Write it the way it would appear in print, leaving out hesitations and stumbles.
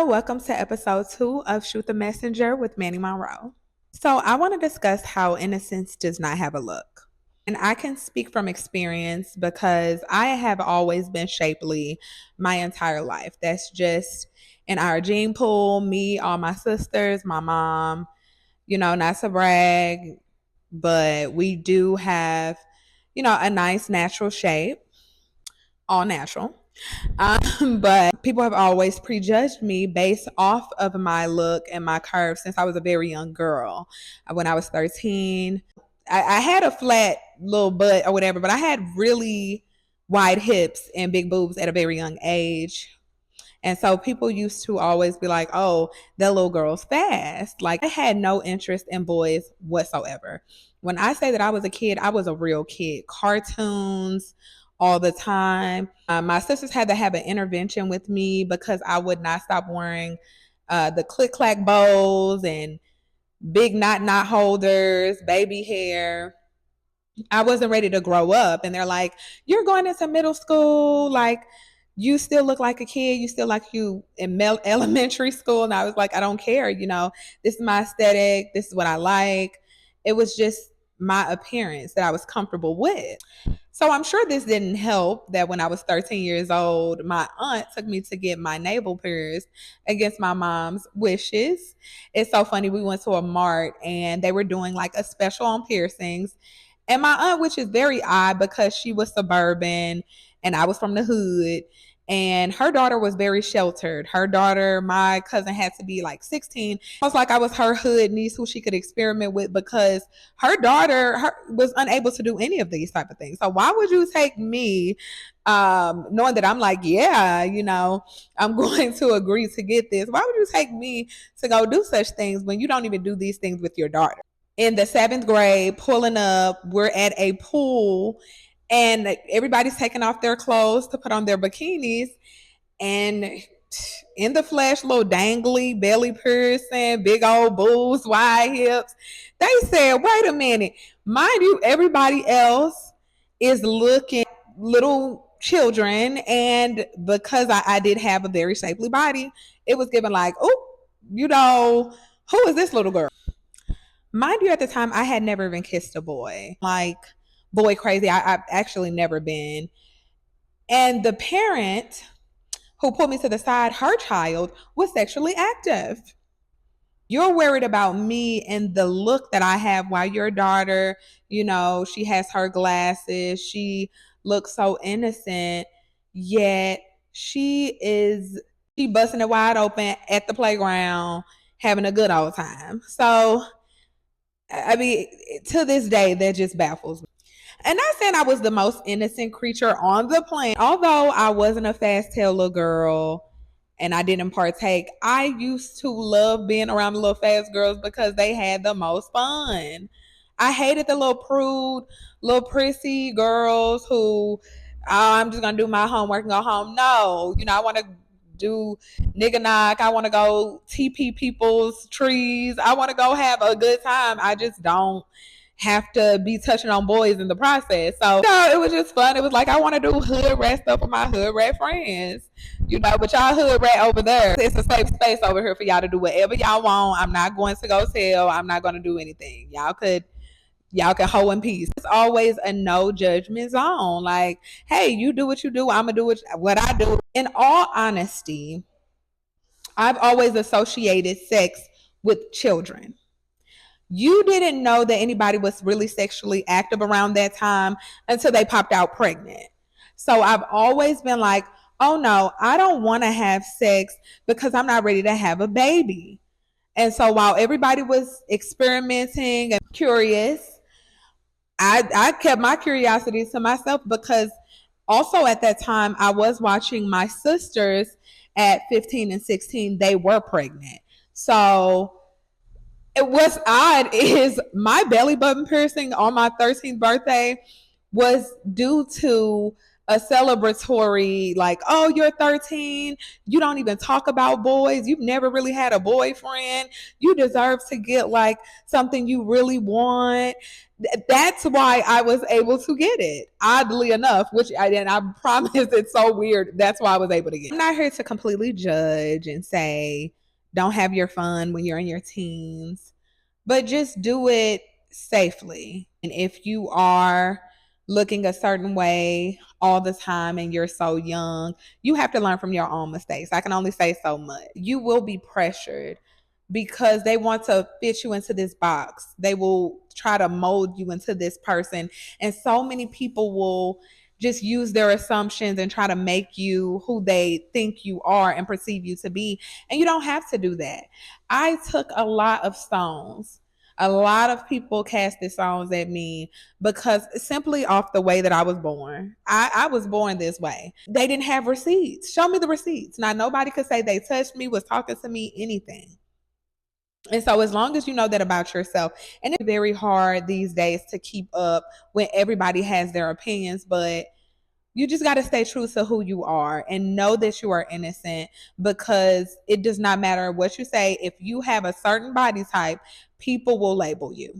Hello, welcome to episode 2 of Shoot the Messenger with Manny Monroe. So, I want to discuss how innocence does not have a look. And I can speak from experience because I have always been shapely my entire life. That's just in our gene pool, me, all my sisters, my mom, not to brag, but we do have, a nice natural shape, all natural. But people have always prejudged me based off of my look and my curves since I was a very young girl. When I was 13, I had a flat little butt or whatever, but I had really wide hips and big boobs at a very young age. And so people used to always be like, oh, that little girl's fast. Like I had no interest in boys whatsoever. When I say that I was a kid, I was a real kid. Cartoons all the time. My sisters had to have an intervention with me because I would not stop wearing the click clack bows and big knot holders, baby hair. I wasn't ready to grow up. And they're like, you're going into middle school. Like, you still look like a kid. You still like you in elementary school. And I was like, I don't care. This is my aesthetic. This is what I like. It was just my appearance that I was comfortable with. So I'm sure this didn't help that when I was 13 years old, my aunt took me to get my navel pierced against my mom's wishes. It's so funny. We went to a mart and they were doing like a special on piercings. And my aunt, which is very odd because she was suburban and I was from the hood, and her daughter was very sheltered. Her daughter, my cousin, had to be like 16. I was like, I was her hood niece who she could experiment with because her daughter was unable to do any of these type of things. So why would you take me, knowing that I'm like, yeah, I'm going to agree to get this? Why would you take me to go do such things when you don't even do these things with your daughter? In the 7th grade, pulling up, we're at a pool and everybody's taking off their clothes to put on their bikinis. And in the flesh, little dangly, belly piercing, big old boobs, wide hips. They said, wait a minute. Mind you, everybody else is looking little children. And because I did have a very shapely body, it was given like, oh, who is this little girl? Mind you, at the time, I had never even kissed a boy. Like, boy crazy. I've actually never been. And the parent who pulled me to the side, her child was sexually active. You're worried about me and the look that I have while your daughter, she has her glasses. She looks so innocent, yet she busting it wide open at the playground, having a good old time. So I mean, to this day, that just baffles me. And not saying I was the most innocent creature on the planet. Although I wasn't a fast tail little girl and I didn't partake, I used to love being around the little fast girls because they had the most fun. I hated the little prude, little prissy girls who, I'm just going to do my homework and go home. No, I want to do nigga knock. I want to go TP people's trees. I want to go have a good time. I just don't have to be touching on boys in the process. So it was just fun. It was like I want to do hood rat stuff with my hood rat friends. But y'all hood rat over there. It's a safe space over here for y'all to do whatever y'all want. I'm not going to go tell. I'm not going to do anything. Y'all can hoe in peace. It's always a no judgment zone. Like, hey, you do what you do. I'm going to do what I do. In all honesty, I've always associated sex with children. You didn't know that anybody was really sexually active around that time until they popped out pregnant. So I've always been like, oh no, I don't want to have sex because I'm not ready to have a baby. And so while everybody was experimenting and curious, I kept my curiosity to myself because also at that time I was watching my sisters at 15 and 16, they were pregnant. So what's odd is my belly button piercing on my 13th birthday was due to a celebratory, like, oh, you're 13, you don't even talk about boys, you've never really had a boyfriend, you deserve to get like something you really want. That's why I was able to get it, oddly enough, and I promise it's so weird. That's why I was able to get it. I'm not here to completely judge and say don't have your fun when you're in your teens, but just do it safely. And if you are looking a certain way all the time and you're so young, you have to learn from your own mistakes. I can only say so much. You will be pressured because they want to fit you into this box. They will try to mold you into this person. And so many people will just use their assumptions and try to make you who they think you are and perceive you to be. And you don't have to do that. I took a lot of stones. A lot of people casted stones at me because simply off the way that I was born. I was born this way. They didn't have receipts. Show me the receipts. Now, nobody could say they touched me, was talking to me, anything. And so, as long as you know that about yourself, and it's very hard these days to keep up when everybody has their opinions, but you just got to stay true to who you are and know that you are innocent, because it does not matter what you say. If you have a certain body type, people will label you.